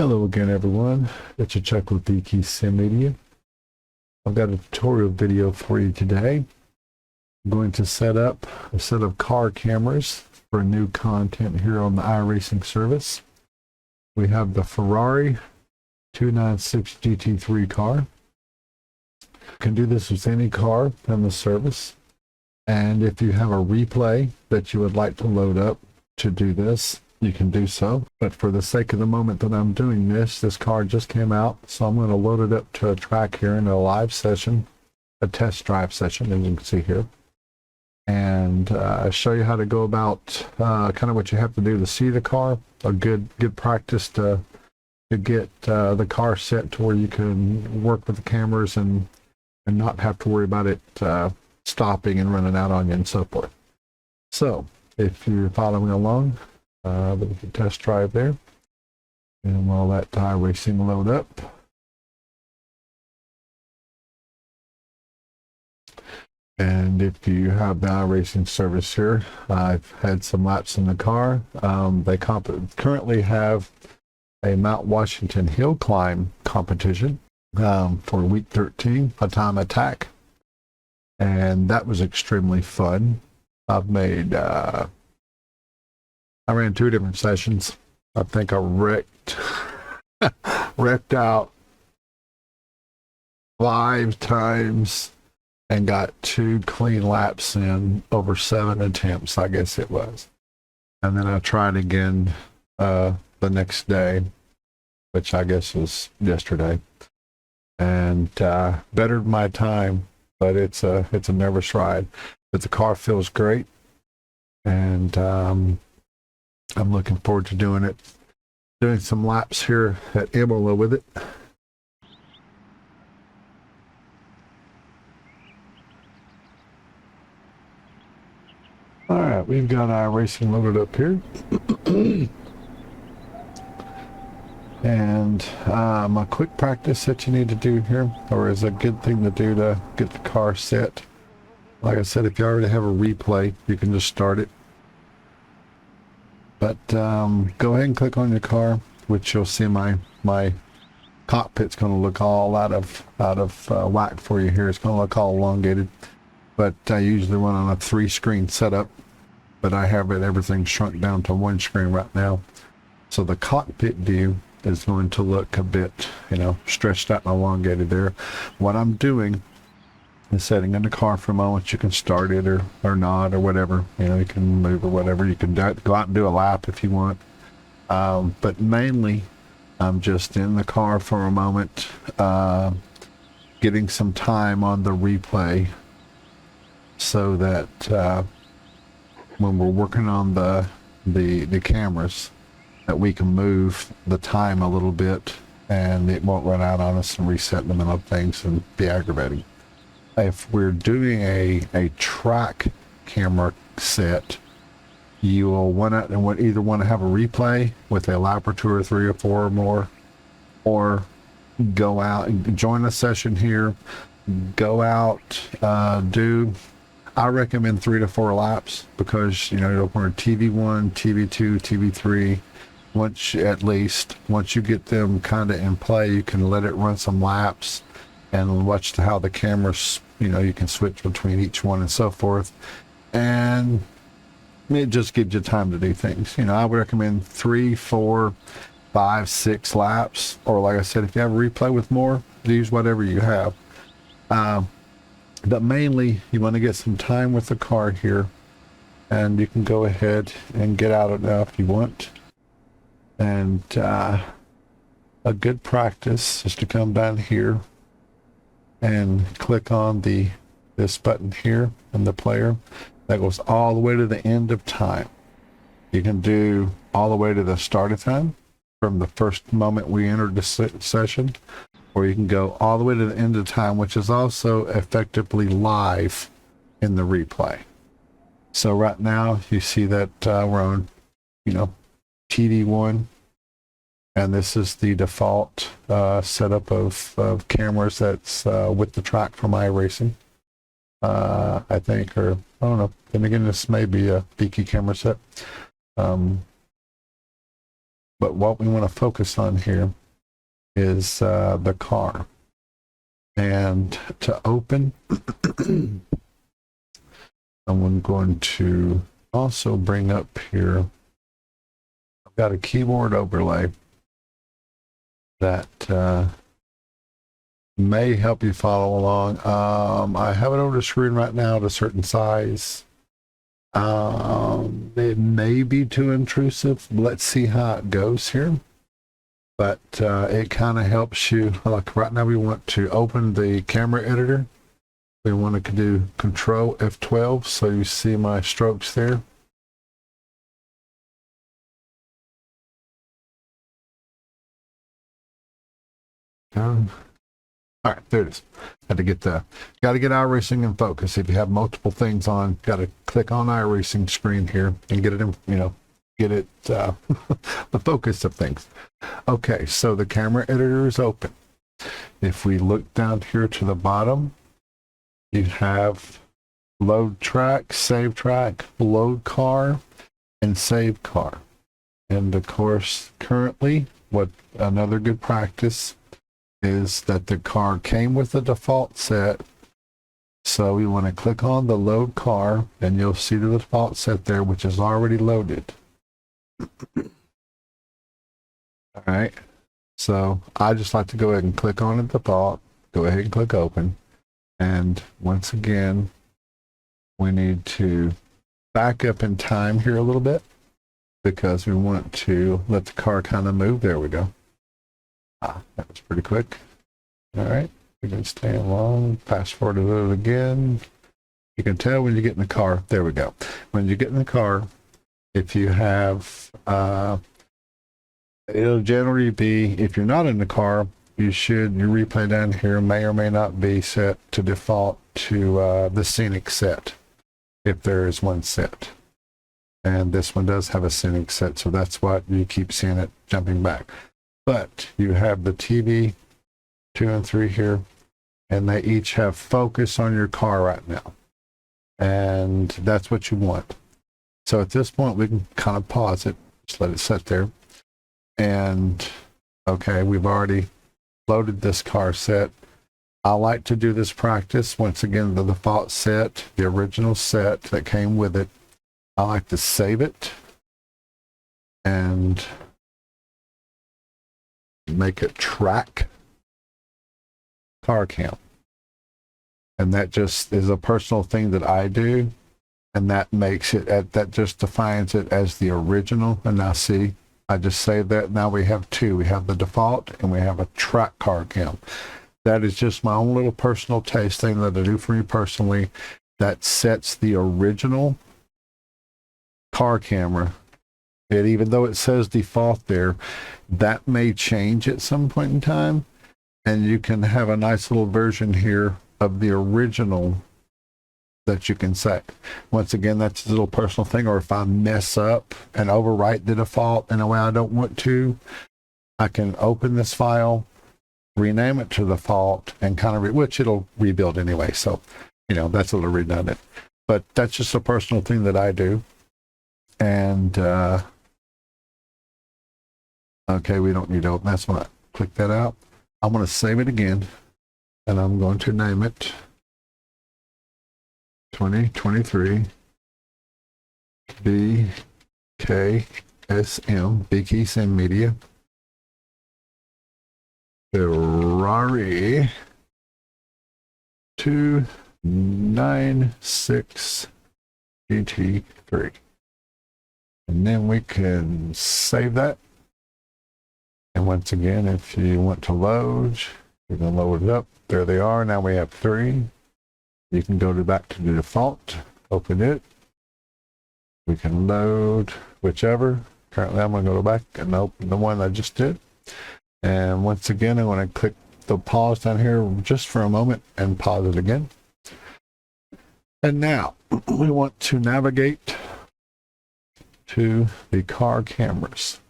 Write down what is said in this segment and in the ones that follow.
Hello again, everyone. It's a Chuck with bKSM Media. I've got a tutorial video for you today. I'm going to set up a set of car cameras for new content here on the iRacing service. We have the Ferrari 296 GT3 car. You can do this with any car in the service. And if you have a replay that you would like to load up to do this, you can do so. But for the sake of the moment that I'm doing this car just came out, so I'm going to load it up to a track here in a live session, a test drive session, as you can see here, and show you how to go about kind of what you have to do to see the car. A good practice to get the car set to where you can work with the cameras and not have to worry about it stopping and running out on you and so forth. So if you're following along, we can test drive there, and we'll let iRacing load up. And if you have the iRacing service here, I've had some laps in the car. They currently have a Mount Washington hill climb competition for week 13, a time attack, and that was extremely fun. I've made I ran 2 different sessions. I think I wrecked out 5 times and got 2 clean laps in over 7 attempts, I guess it was. And then I tried again the next day, which I guess was yesterday, and bettered my time. But it's a nervous ride. But the car feels great, and I'm looking forward to doing some laps here at Imola with it. All right, we've got iRacing loaded up here. And a quick practice that you need to do here, or is a good thing to do to get the car set. Like I said, if you already have a replay, you can just start it. But go ahead and click on your car, which you'll see my cockpit's going to look all out of whack for you here. It's going to look all elongated. But I usually run on a 3-screen setup, but I have everything shrunk down to 1 screen right now. So the cockpit view is going to look a bit, stretched out and elongated there. What I'm doing is setting in the car for a moment. You can start it or not or whatever. You can move or whatever. You can go out and do a lap if you want. But mainly, I'm just in the car for a moment, getting some time on the replay so that when we're working on the cameras, that we can move the time a little bit and it won't run out on us and reset in the middle of things and be aggravating. If we're doing a track camera set, you will either want to have a replay with a lap or 2 or 3 or 4 or more, or go out and join a session here, go out, I recommend 3 to 4 laps, because you'll run TV1, TV2, TV3. Once you get them kind of in play, you can let it run some laps and watch how the cameras, you can switch between each one and so forth. And it just gives you time to do things. I would recommend 3, 4, 5, 6 laps. Or like I said, if you have a replay with more, use whatever you have. But mainly, you want to get some time with the car here. And you can go ahead and get out of now if you want. And a good practice is to come down here and click on this button here in the player that goes all the way to the end of time. You can do all the way to the start of time from the first moment we entered the session, or you can go all the way to the end of time, which is also effectively live in the replay. So right now you see that we're on TD1, and this is the default setup of cameras that's with the track from iRacing, I think, or I don't know. Then again, this may be a bKey camera set. But what we want to focus on here is the car. And to open, I'm going to also bring up here, I've got a keyboard overlay that may help you follow along. I have it over the screen right now at a certain size. It may be too intrusive. Let's see how it goes here. But it kind of helps you. Like right now we want to open the camera editor. We want to do Control F12 so you see my strokes there. All right, there it is. Got to get iRacing in focus. If you have multiple things on, got to click on iRacing screen here and get it in, get it the focus of things. Okay, so the camera editor is open. If we look down here to the bottom, you have load track, save track, load car, and save car. And of course, currently, what another good practice is that the car came with the default set. So we want to click on the load car, and you'll see the default set there, which is already loaded. All right. So I just like to go ahead and click on the default, go ahead and click open. And once again, we need to back up in time here a little bit because we want to let the car kind of move. There we go. That was pretty quick. All right. We can stay along, fast forward a little again. You can tell when you get in the car. There we go. When you get in the car, if you have, it'll generally be, if you're not in the car, your replay down here may or may not be set to default to the scenic set, if there is one set. And this one does have a scenic set, so that's what you keep seeing it jumping back. But you have the TV 2 and 3 here, and they each have focus on your car right now. And that's what you want. So at this point, we can kind of pause it, just let it sit there. And okay, we've already loaded this car set. I like to do this practice. Once again, the default set, the original set that came with it, I like to save it and make it track car cam. And that just is a personal thing that I do. And that makes it, that just defines it as the original. And now see, I just saved that. Now we have two. We have the default and we have a track car cam. That is just my own little personal taste thing that I do for me personally. That sets the original car camera. And even though it says default there, that may change at some point in time. And you can have a nice little version here of the original that you can set. Once again, that's a little personal thing. Or if I mess up and overwrite the default in a way I don't want to, I can open this file, rename it to default, and kind of which it'll rebuild anyway. So, that's a little redundant. But that's just a personal thing that I do. And okay, we don't need to open. That's when I click that out. I'm going to save it again, and I'm going to name it 2023 bKSM Media Ferrari 296 GT3. And then we can save that. And once again, if you want to load, you're going to load it up. There they are. Now we have 3. You can go back to the default, open it. We can load whichever. Currently, I'm going to go back and open the one I just did. And once again, I'm going to click the pause down here just for a moment and pause it again. And now we want to navigate to the car cameras,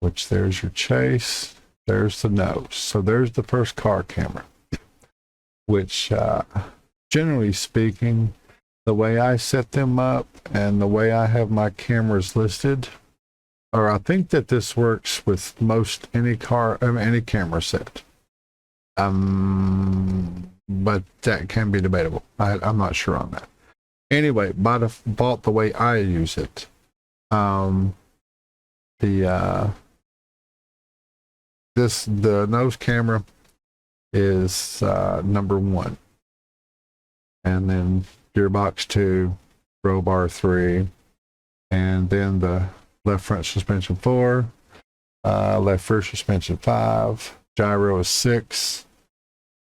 which there's your chase, there's the nose. So there's the first car camera, which generally speaking, the way I set them up and the way I have my cameras listed, or I think that this works with most any car, any camera set. But that can be debatable. I'm not sure on that. Anyway, by default, the way I use it, the nose camera is number 1, and then gearbox 2, roll bar 3, and then the left front suspension 4, left rear suspension 5, gyro is 6,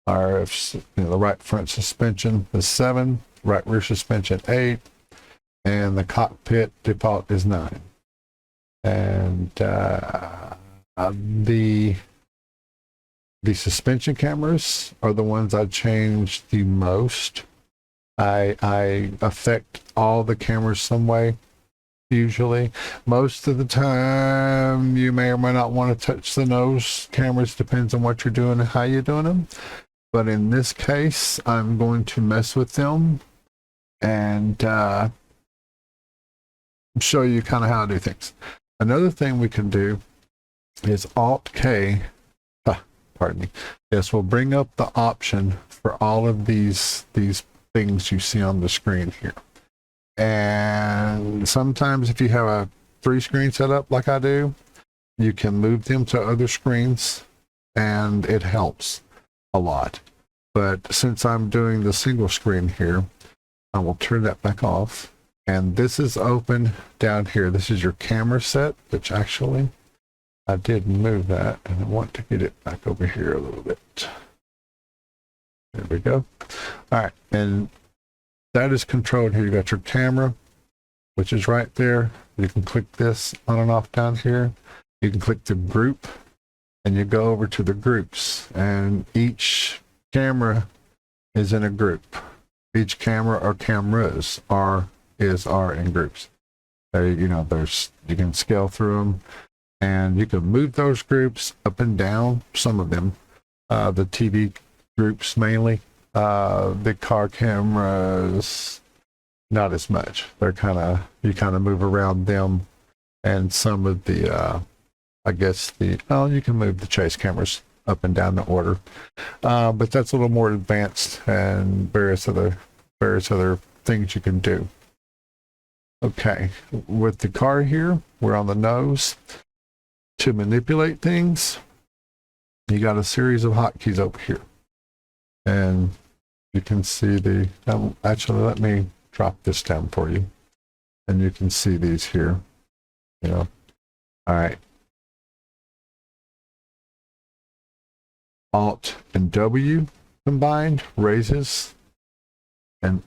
the right front suspension is 7, right rear suspension 8, and the cockpit default is 9. And the suspension cameras are the ones I change the most. I affect all the cameras some way. Usually, most of the time, you may or may not want to touch the nose cameras. Depends on what you're doing and how you're doing them. But in this case, I'm going to mess with them and show you kind of how I do things. Another thing we can do is Alt-K. Pardon me. Yes, we'll bring up the option for all of these things you see on the screen here. And sometimes if you have a 3-screen setup like I do, you can move them to other screens and it helps a lot. But since I'm doing the single screen here, I will turn that back off. And this is open down here. This is your camera set, which actually I did move that and I want to get it back over here a little bit. There we go. All right. And that is controlled here. You got your camera, which is right there. You can click this on and off down here. You can click the group and you go over to the groups, and each camera is in a group. Each camera or cameras are in groups. There, you can scale through them, and you can move those groups up and down. Some of them, the TV groups mainly. The car cameras, not as much. They're you kind of move around them, and some of the, you can move the chase cameras up and down the order, but that's a little more advanced, and various other things you can do. Okay, with the car here, we're on the nose. To manipulate things, you got a series of hotkeys over here, and you can see actually, let me drop this down for you, and you can see these here. All right. Alt and W combined raises and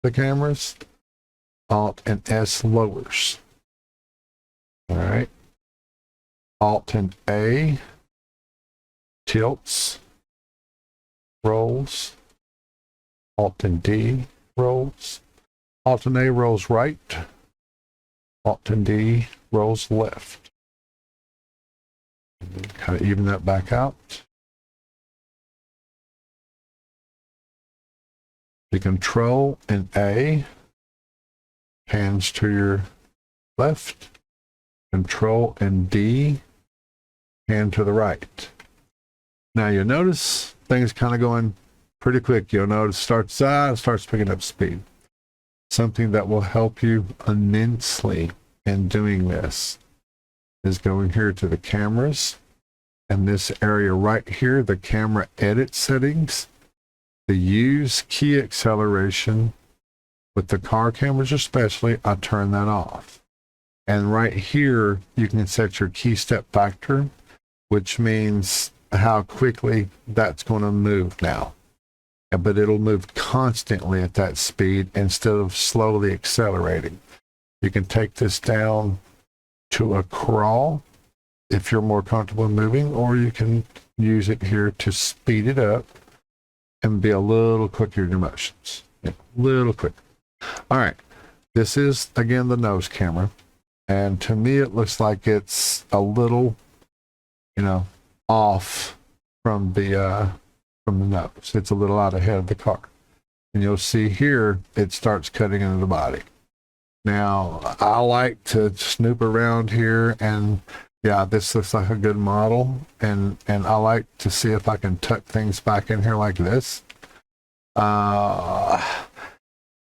the cameras. Alt and S lowers. All right. Alt and A tilts, rolls. Alt and D rolls. Alt and A rolls right. Alt and D rolls left. Kind of even that back out. The Control and A pans to your left. Control and D pan to the right. Now you'll notice things kind of going pretty quick. You'll notice starts picking up speed. Something that will help you immensely in doing this is going here to the cameras, and this area right here, the camera edit settings. To use key acceleration with the car cameras especially, I turn that off. And right here, you can set your key step factor, which means how quickly that's going to move now. But it'll move constantly at that speed instead of slowly accelerating. You can take this down to a crawl if you're more comfortable moving, or you can use it here to speed it up and be a little quicker in your motions. A little quicker. All right. This is, again, the nose camera. And to me, it looks like it's a little, off from the nose. It's a little out ahead of the car. And you'll see here, it starts cutting into the body. Now, I like to snoop around here, and yeah, this looks like a good model, and I like to see if I can tuck things back in here like this. I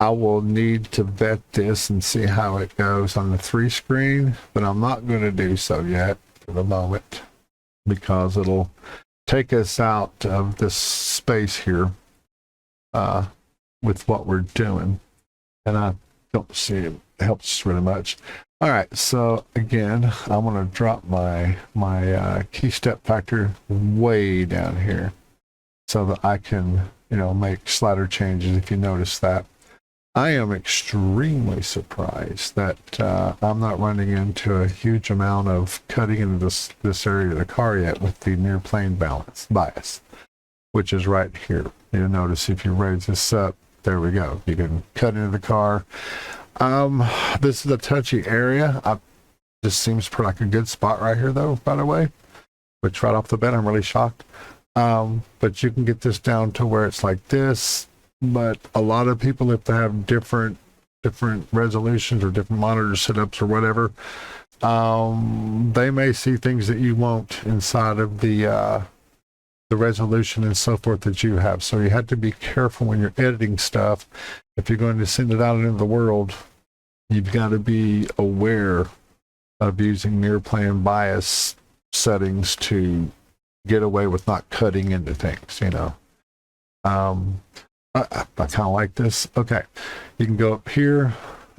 will need to vet this and see how it goes on the 3 screen, but I'm not going to do so yet for the moment because it'll take us out of this space here with what we're doing, and I don't see it helps really much. All right, so again, I'm going to drop my key step factor way down here so that I can, you know, make slider changes. If you notice that, I am extremely surprised that I'm not running into a huge amount of cutting into this area of the car yet with the near plane bias, which is right here. You'll notice if you raise this up, there we go. You can cut into the car. This is a touchy area. This seems like a good spot right here, though, by the way, which right off the bat, I'm really shocked. But you can get this down to where it's like this. But a lot of people, if they have different resolutions or different monitor setups or whatever, they may see things that you won't inside of the resolution and so forth that you have. So you have to be careful when you're editing stuff. If you're going to send it out into the world, you've got to be aware of using near plane bias settings to get away with not cutting into things, you know. I kind of like this. Okay, you can go up here.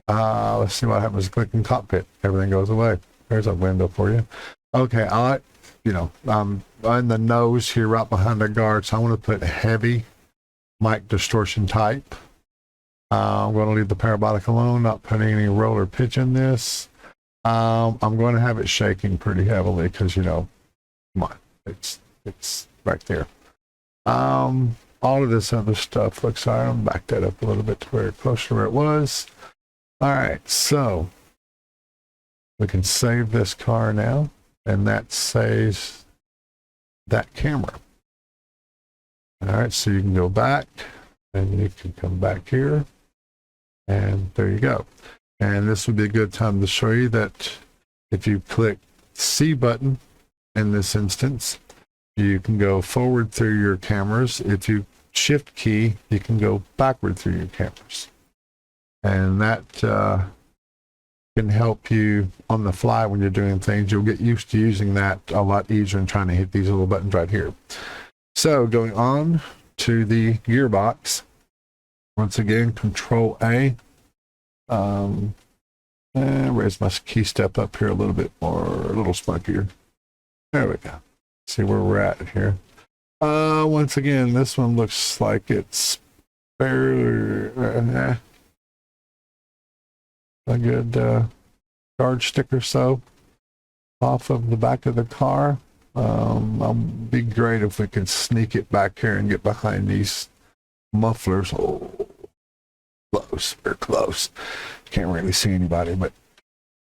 Let's see what happens. Clicking cockpit, everything goes away. There's a window for you. Okay, I like, you know, on the nose here, right behind the guard. So I want to put heavy mic distortion type. I'm going to leave the parabolic alone, not putting any roll or pitch in this. I'm going to have it shaking pretty heavily because, you know, come on, it's right there. All of this other stuff looks all right. I'm back that up a little bit to where closer to where it was. All right, so we can save this car now, and that saves that camera. All right, so you can go back, and you can come back here, and there you go. And this would be a good time to show you that if you click C button in this instance, you can go forward through your cameras. If you shift key, you can go backward through your cameras. And that can help you on the fly when you're doing things. You'll get used to using that a lot easier than trying to hit these little buttons right here. So going on to the gearbox, once again, Control A. And raise my key step up here a little bit more, a little spunkier. There we go. See where we're at here. Once again, this one looks like it's fairly a good guard stick or so off of the back of the car. It'd be great if we could sneak it back here and get behind these mufflers. Oh, close, we're close. Can't really see anybody, but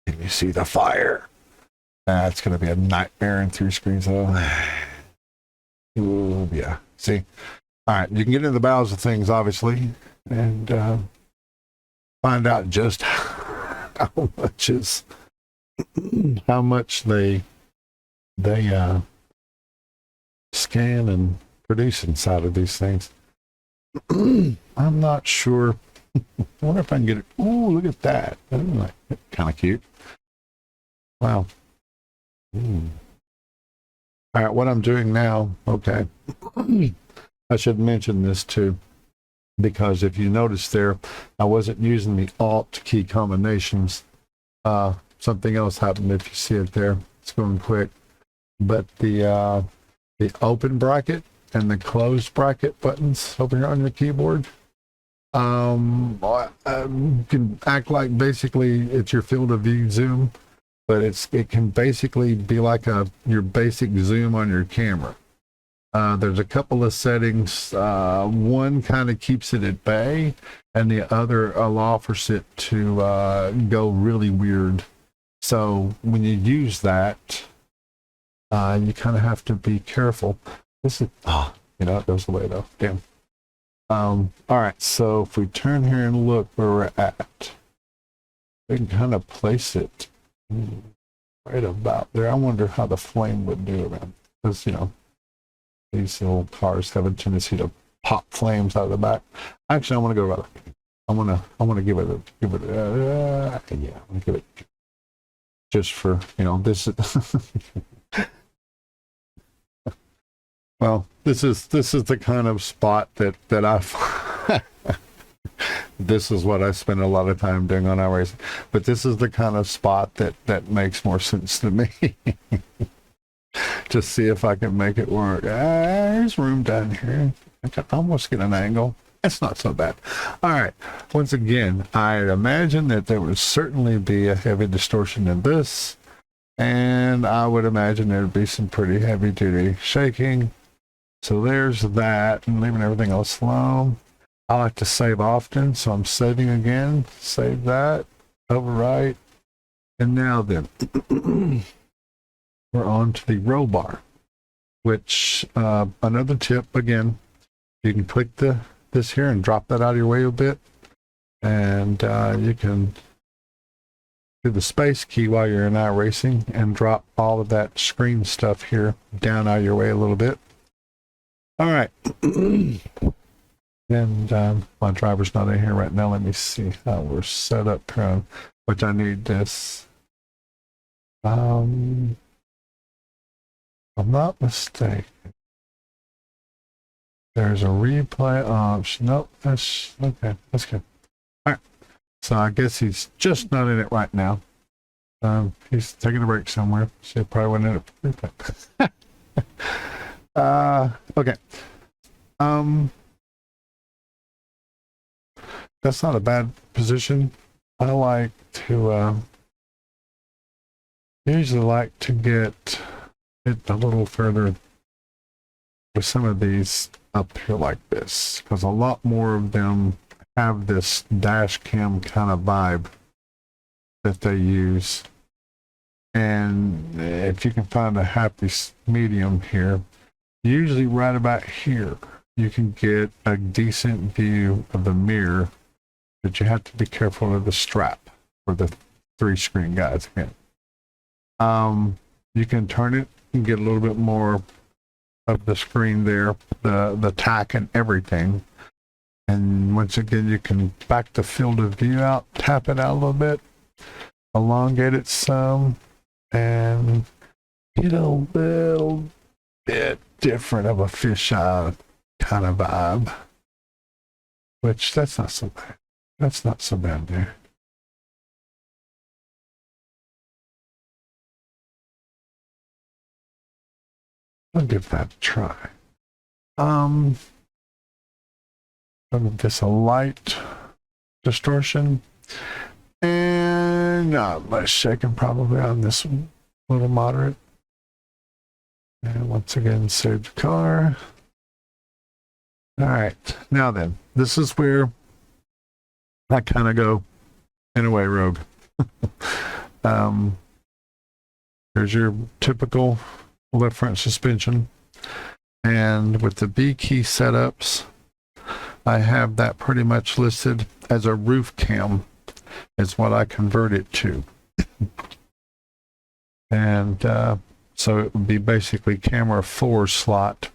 can you see the fire? It's going to be a nightmare in 3 screens though. Ooh, yeah. See? All right, you can get into the bowels of things, obviously, and find out just how much they scan and produce inside of these things. I'm not sure. I wonder if I can get it. Ooh, look at that. That's kind of cute. Wow. All right, what I'm doing now, okay. I should mention this too, because if you notice there, I wasn't using the Alt key combinations. Something else happened if you see it there. It's going quick. But the open bracket and the closed bracket buttons over here on your keyboard, can act like basically it's your field of view zoom, but it can basically be like your basic zoom on your camera. There's a couple of settings. One kind of keeps it at bay, and the other offers it to go really weird. So when you use that, you kind of have to be careful. This is, you know, it goes away though. Damn. All right, so if we turn here and look where we're at, we can kind of place it right about there. I wonder how the flame would do around, because, you know, these little cars have a tendency to pop flames out of the back. Actually, I want to go right. I want to give it yeah, I'm gonna give it just for, you know, this is well, this is the kind of spot that I this is what I spend a lot of time doing on iRacing, but this is the kind of spot that makes more sense to me. Just see if I can make it work. There's room down here. I can almost get an angle. It's not so bad. All right. Once again, I imagine that there would certainly be a heavy distortion in this, and I would imagine there'd be some pretty heavy duty shaking. So there's that, and leaving everything else alone. I like to save often, so I'm saving again. Save that. Overwrite. And now then, we're on to the roll bar, which another tip again, you can click this here and drop that out of your way a bit, and you can do the space key while you're in iRacing and drop all of that screen stuff here down out of your way a little bit. All right. And my driver's not in here right now. Let me see how we're set up here, which I need this. I'm not mistaken. There's a replay option. Nope, that's okay. That's good. All right. So I guess he's just not in it right now. He's taking a break somewhere. So he probably went in it for replay. Okay. That's not a bad position. I like to usually like to get it a little further with some of these up here like this, because a lot more of them have this dash cam kind of vibe that they use. And if you can find a happy medium here, usually right about here, you can get a decent view of the mirror, but you have to be careful of the strap for the 3-screen guys again. You can turn it and get a little bit more of the screen there, the tack and everything. And once again, you can back the field of view out, tap it out a little bit, elongate it some, and get a little bit different of a fisheye kind of vibe. Which, that's not so bad. That's not so bad there. I'll give that a try. I'll give this a light distortion, and not much shaking probably on this one, a little moderate. And once again, save the car. All right, now then, this is where I kind of go in a way rogue. There's your typical left front suspension, and with the bKey setups, I have that pretty much listed as a roof cam is what I convert it to. And so it would be basically camera 4 slot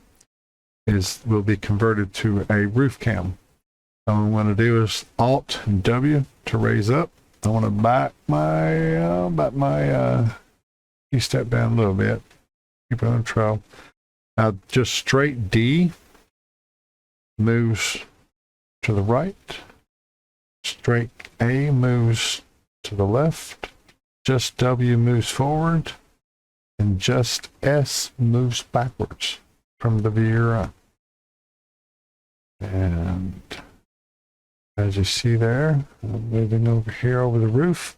will be converted to a roof cam. So what I'm going to do is Alt and W to raise up. I want to back my key step down a little bit. Keep it on control. Now just straight D moves to the right. Straight A moves to the left. Just W moves forward. And just S moves backwards from the veer up. And as you see there, I'm moving over here over the roof,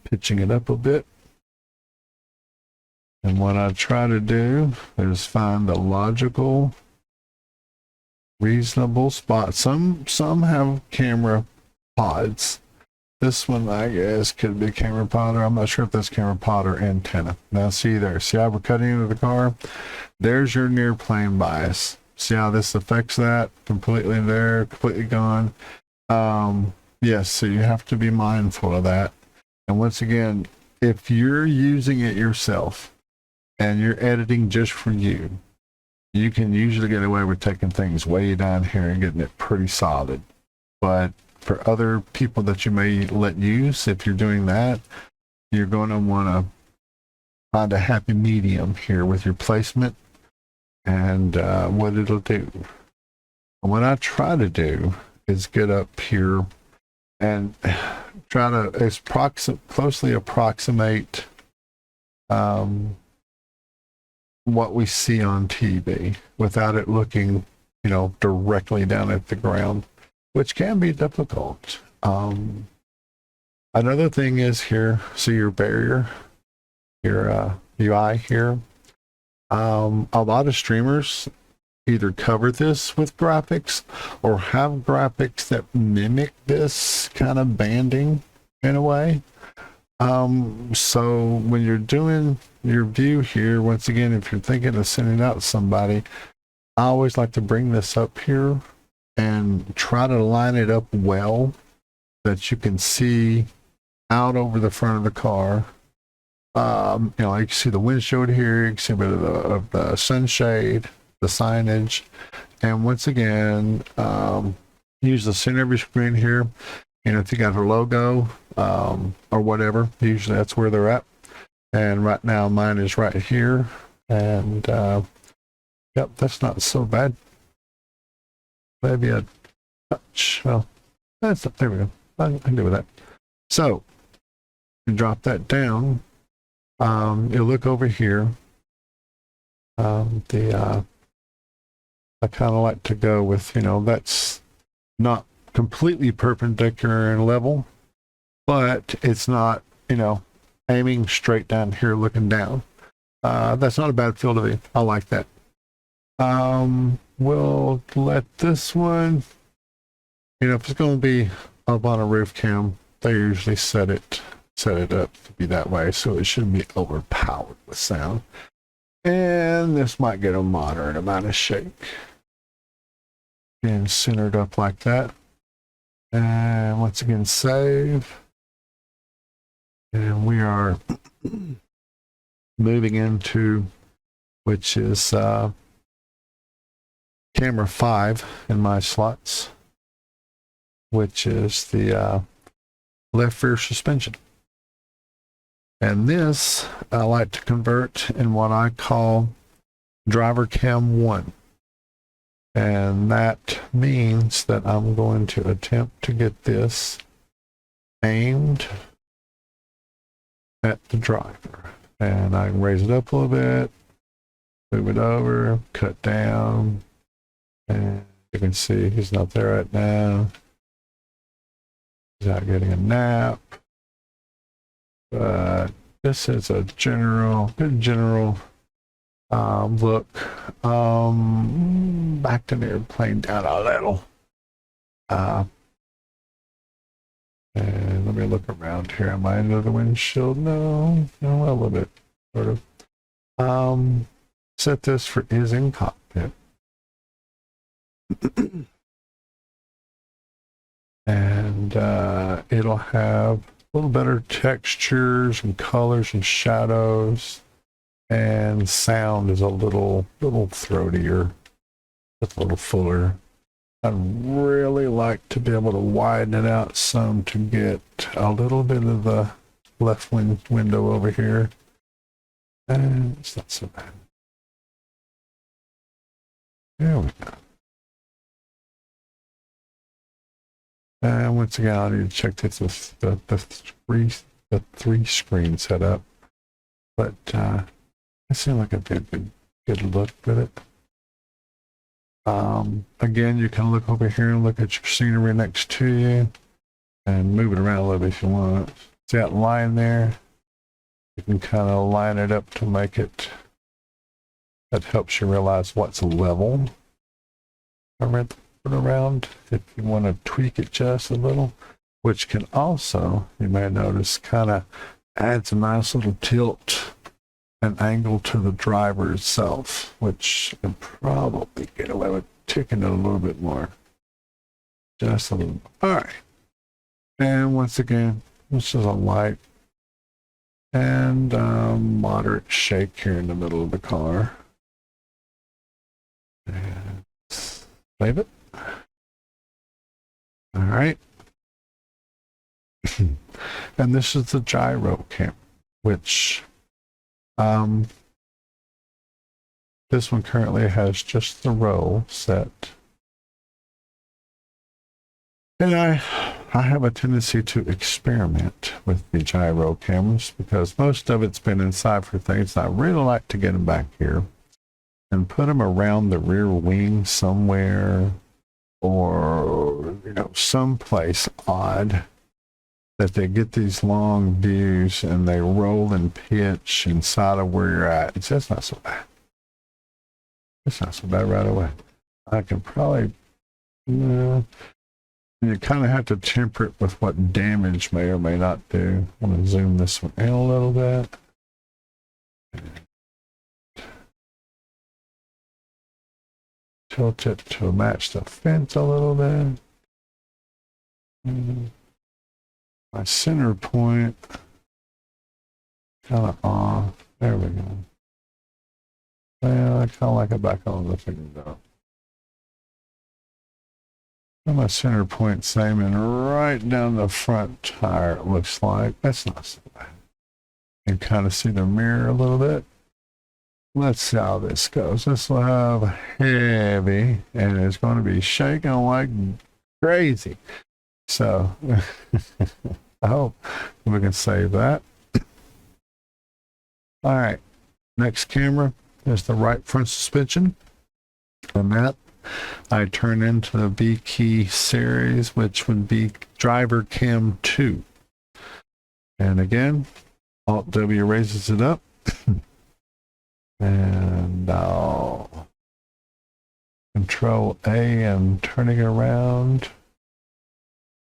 pitching it up a bit. And what I try to do is find a logical, reasonable spot. Some have camera pods. This one, I guess, could be camera pod, or I'm not sure if that's camera pod or antenna. Now see there, see how we're cutting into the car? There's your near plane bias. See how this affects that? Completely there, completely gone. Yes, so you have to be mindful of that. And once again, if you're using it yourself and you're editing just for you, you can usually get away with taking things way down here and getting it pretty solid. But for other people that you may let use, if you're doing that, you're going to want to find a happy medium here with your placement and what it'll do. And what I try to do is get up here and try to closely approximate what we see on TV without it looking, you know, directly down at the ground, which can be difficult. Another thing is here, so your barrier, your UI here, a lot of streamers either cover this with graphics or have graphics that mimic this kind of banding in a way. So when you're doing your view here, once again, if you're thinking of sending out to somebody, I always like to bring this up here and try to line it up well that you can see out over the front of the car. You know, you can see the windshield here, you can see a bit of the sunshade, the signage, and once again, use the center of your screen here. You know, if you got her logo or whatever, usually that's where they're at. And right now mine is right here, and yep, that's not so bad. Maybe a touch. Well, that's there we go. I can do with that. So you drop that down. You look over here. I kind of like to go with, you know, that's not completely perpendicular and level, but it's not, you know, aiming straight down here looking down. That's not a bad field of view. I like that. We'll let this one, you know, if it's going to be up on a roof cam, they usually set it up to be that way, so it shouldn't be overpowered with sound. And this might get a moderate amount of shake. And centered up like that. And once again, save. And we are moving into, which is camera 5 in my slots, which is the left rear suspension. And this I like to convert in what I call driver cam 1. And that means that I'm going to attempt to get this aimed at the driver. And I can raise it up a little bit, move it over, cut down, and you can see he's not there right now. He's out getting a nap. But this is a good general look. Back to the airplane down a little. And let me look around here. Am I under the windshield? No, a little bit, sort of. Set this for is in cockpit. And it'll have a little better textures and colors and shadows, and sound is a little throatier, just a little fuller. I'd really like to be able to widen it out some to get a little bit of the left window over here, and it's not so bad. There we go. And once again, I need to check this with the three screen setup, but it seemed like a good look with it. Again, you can look over here and look at your scenery next to you and move it around a little bit if you want. See that line there? You can kind of line it up to make it, that helps you realize what's level around if you want to tweak it just a little, which can also, you may notice, kind of adds a nice little tilt and angle to the driver itself, which can probably get away with ticking it a little bit more. Just a little. All right. And once again, this is a light and moderate shake here in the middle of the car. And save it. All right. And this is the gyro cam, which this one currently has just the roll set. And I have a tendency to experiment with the gyro cameras because most of it's been inside for things. I really like to get them back here and put them around the rear wing somewhere, or someplace odd that they get these long views and they roll and pitch inside of where you're at. It's just not so bad. It's not so bad right away. I can probably, you kind of have to temper it with what damage may or may not do. I'm going to zoom this one in a little bit. Tilt it to match the fence a little bit. My center point kind of off. There we go. Well, I kind of like it back on the finger though. And my center point same and right down the front tire, it looks like. That's not so bad. You can kind of see the mirror a little bit. Let's see how this goes. This will have heavy, and it's going to be shaking like crazy. So, I hope we can save that. All right, next camera is the right front suspension. And that I turn into the bKey series, which would be driver cam 2. And again, Alt W raises it up. And I'll Control A and turning around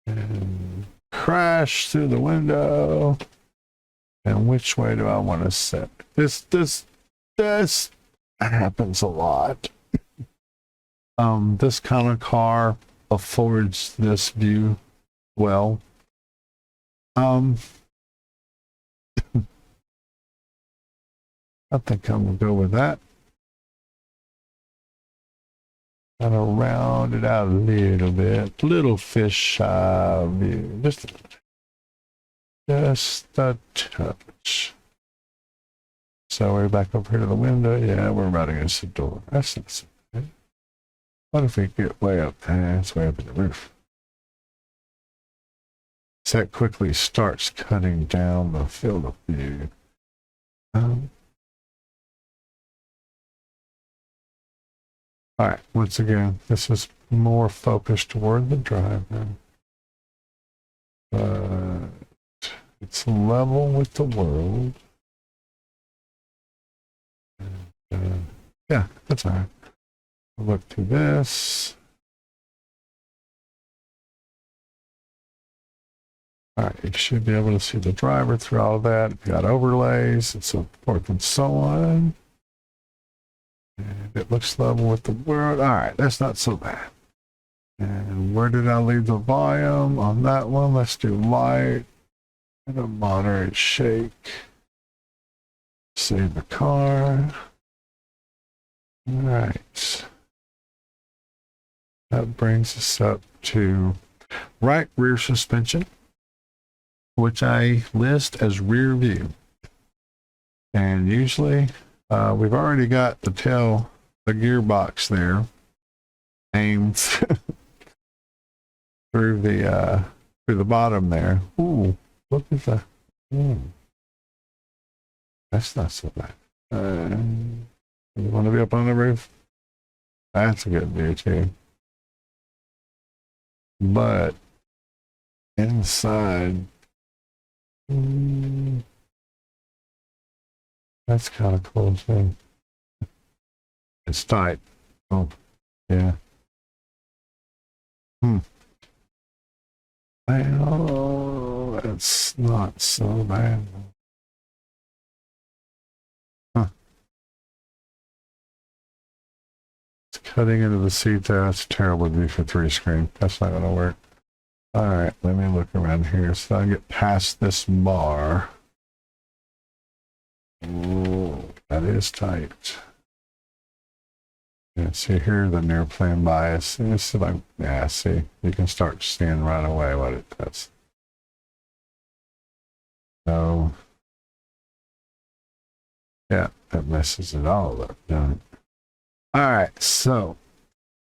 and crash through the window. And which way do I want to set? This happens a lot. This kind of car affords this view well. I think I'm going to go with that. Kind of round it out a little bit. Little fish view. Just a touch. So we're back over here to the window. Yeah, we're right against the door. That's not so bad. What if we get way up? It's way up in the roof. So that quickly starts cutting down the field of view. All right, once again, this is more focused toward the driver. But it's level with the world. Yeah, that's all right. We'll look through this. All right, you should be able to see the driver through all of that. You got overlays and so forth and so on. And it looks level with the world. All right, that's not so bad. And where did I leave the volume on that one? Let's do light and a moderate shake. Save the car. All right. That brings us up to right rear suspension, which I list as rear view. And usually we've already got the gearbox there aimed through the bottom there. Ooh, look at that. That's not so bad. You want to be up on the roof? That's a good view too. But inside, that's kind of cool too. It's tight. Oh, yeah. Well, it's not so bad. It's cutting into the seat there. That's a terrible view for 3 screen. That's not going to work. All right, let me look around here so I get past this bar. Oh, that is tight. Yeah, see here the near plane bias. It's like, yeah, see, you can start seeing right away what it does. So, yeah, that messes it all up, doesn't it? All right, so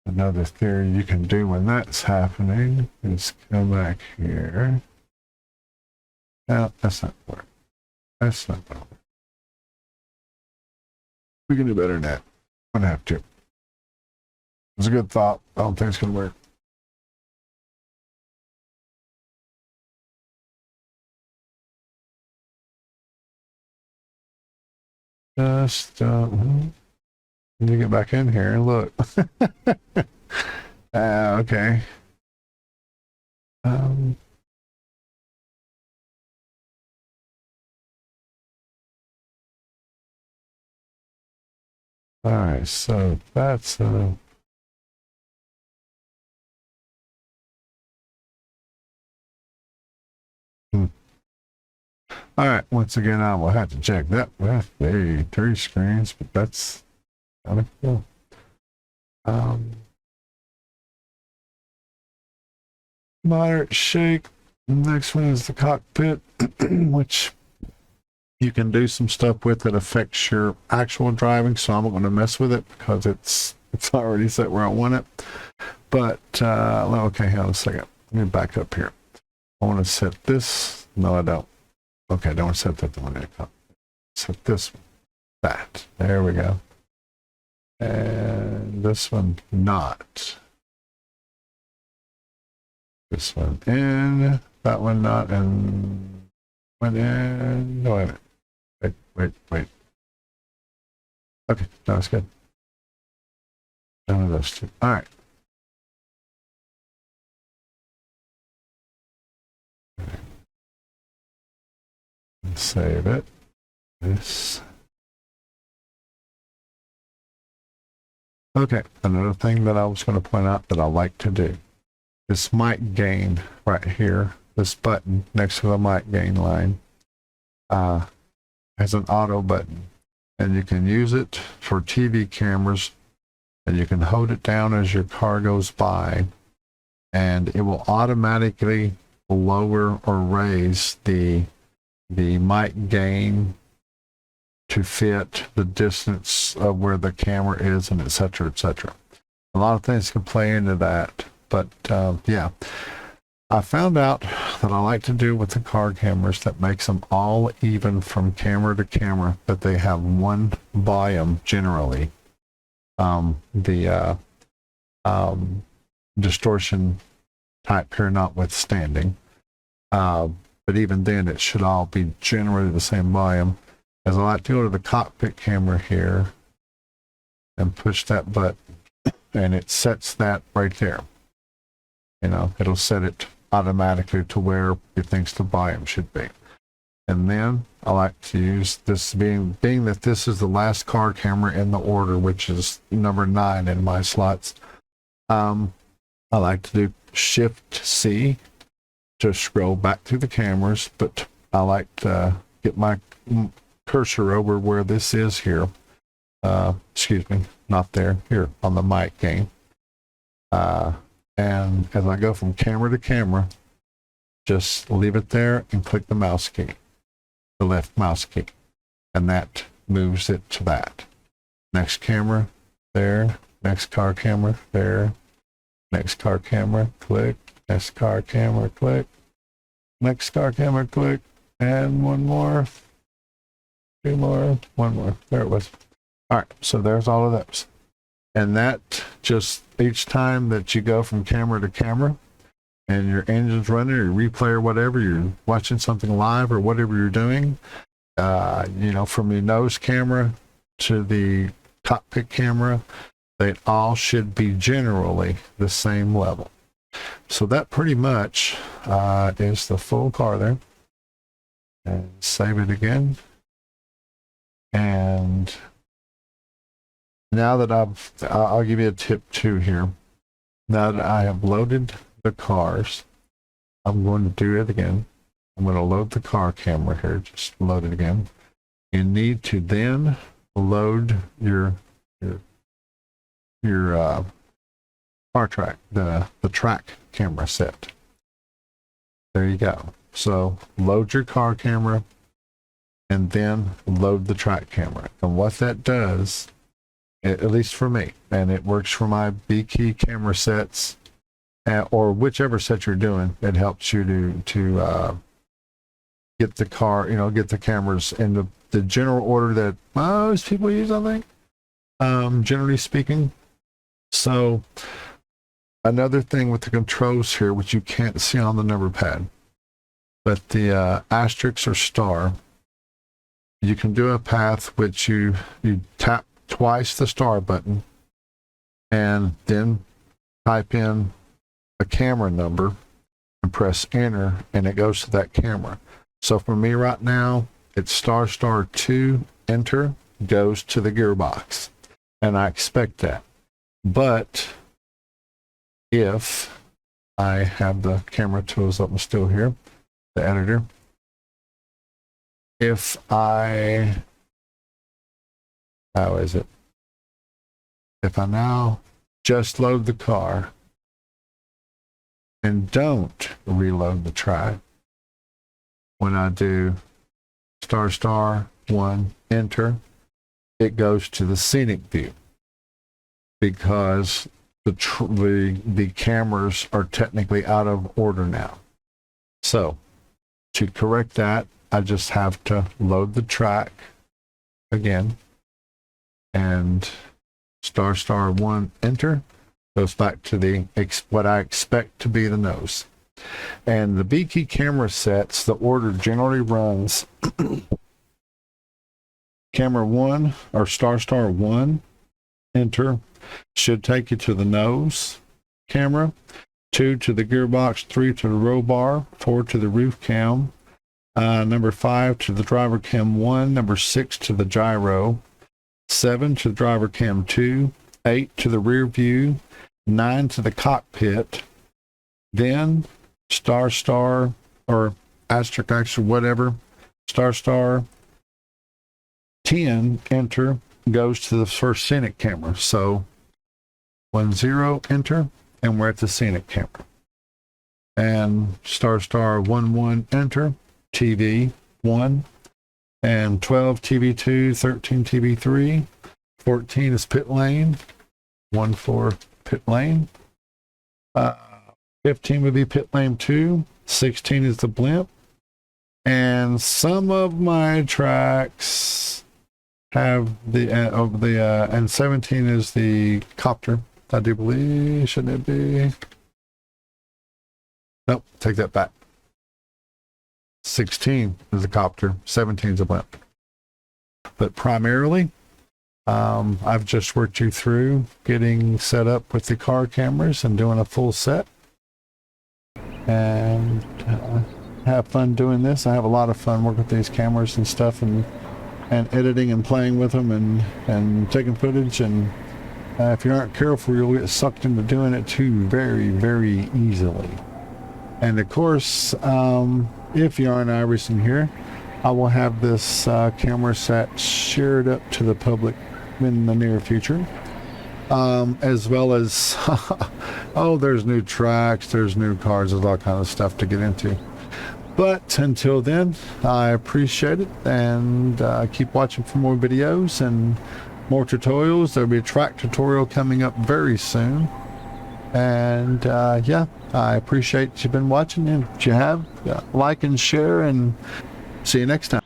another theory you can do when that's happening is come back here. No, that's not work. That's not gonna work. We can do better than that. I'm gonna have to. It's a good thought. I don't think it's gonna work. Just let me get back in here and look. Okay. Um, all right, so that's all right, once again, I will have to check that with the 3 screens, but that's kind of cool. Moderate shake. Next one is the cockpit, which you can do some stuff with that affects your actual driving, so I'm not going to mess with it because it's already set where I want it. But, okay, hang on a second. Let me back up here. I want to set this. No, I don't. Okay, I don't want to set that the one. Set this one. That. There we go. And this one, not. This one in. That one, not. And went in. No, wait a minute. Wait. Okay, no, it's good. None of those two. All right. Save it. This. Okay, another thing that I was going to point out that I like to do. This mic gain right here, this button next to the mic gain line, has an auto button. And you can use it for TV cameras, and you can hold it down as your car goes by, and it will automatically lower or raise the mic gain to fit the distance of where the camera is, and etc. etc. A lot of things can play into that, but yeah. I found out that I like to do with the car cameras that makes them all even from camera to camera, that they have one volume generally. The distortion type here notwithstanding. But even then, it should all be generally the same volume. As I like to go to the cockpit camera here and push that button, and it sets that right there. You know, it'll set it automatically to where it thinks the volume should be. And then I like to use this, being that this is the last car camera in the order, which is number 9 in my slots. I like to do Shift C to scroll back through the cameras, but I like to get my cursor over where this is here. Excuse me, not there, here on the mic gain. And as I go from camera to camera, just leave it there and click the mouse key, the left mouse key, and that moves it to that. Next camera, there. Next car camera, there. Next car camera, click. Next car camera, click. Next car camera, click. And one more. 2 more. 1 more. There it was. All right, so there's all of those. And that just each time that you go from camera to camera and your engine's running or your replay or whatever, you're watching something live or whatever you're doing, you know, from your nose camera to the cockpit camera, they all should be generally the same level. So that pretty much is the full car there. And save it again. And now that I'll give you a tip too here. Now that I have loaded the cars, I'm going to do it again. I'm going to load the car camera here. Just load it again. You need to then load your car track, the track camera set. There you go. So load your car camera and then load the track camera. And what that does, at least for me, and it works for my bKey camera sets, or whichever set you're doing, it helps you to get the car, get the cameras in the general order that most people use, I think, generally speaking. So another thing with the controls here, which you can't see on the number pad, but the asterisk or star, you can do a path which you tap twice the star button and then type in a camera number and press enter, and it goes to that camera. So for me right now, it's *2, enter, goes to the gearbox, and I expect that. But if I have the camera tools up and still here, the editor, if I, if I now just load the car and don't reload the track, when I do *1, enter, it goes to the scenic view, because the cameras are technically out of order now. So to correct that, I just have to load the track again, and *1, enter, goes back to what I expect to be the nose. And the bKey camera sets, the order generally runs camera 1 or *1, enter, should take you to the nose camera, 2 to the gearbox, 3 to the roll bar, 4 to the roof cam, number 5 to the driver cam 1, number 6 to the gyro, 7 to the driver cam 2, 8 to the rear view, 9 to the cockpit, then *, or asterisk, whatever, *, 10, enter, goes to the first scenic camera. So 10, enter, and we're at the scenic camera. And *11, enter, TV 1, and 12 TV2, 13 TV3, 14 is pit lane, 1 for pit lane, 15 would be pit lane 2, 16 is the blimp, and some of my tracks have and 17 is the copter, I do believe. Shouldn't it be? Nope, take that back. 16 is a copter, 17 is a blimp. But primarily, I've just worked you through getting set up with the car cameras and doing a full set. And have fun doing this. I have a lot of fun working with these cameras and stuff, and editing and playing with them and taking footage. And if you aren't careful, you'll get sucked into doing it too very, very easily. And of course, if you are an iRacing here, I will have this camera set shared up to the public in the near future, as well as oh, there's new tracks, there's new cars, there's all kind of stuff to get into. But until then, I appreciate it, and keep watching for more videos and more tutorials. There'll be a track tutorial coming up very soon. And yeah, I appreciate you've been watching, and if you have, like and share, and see you next time.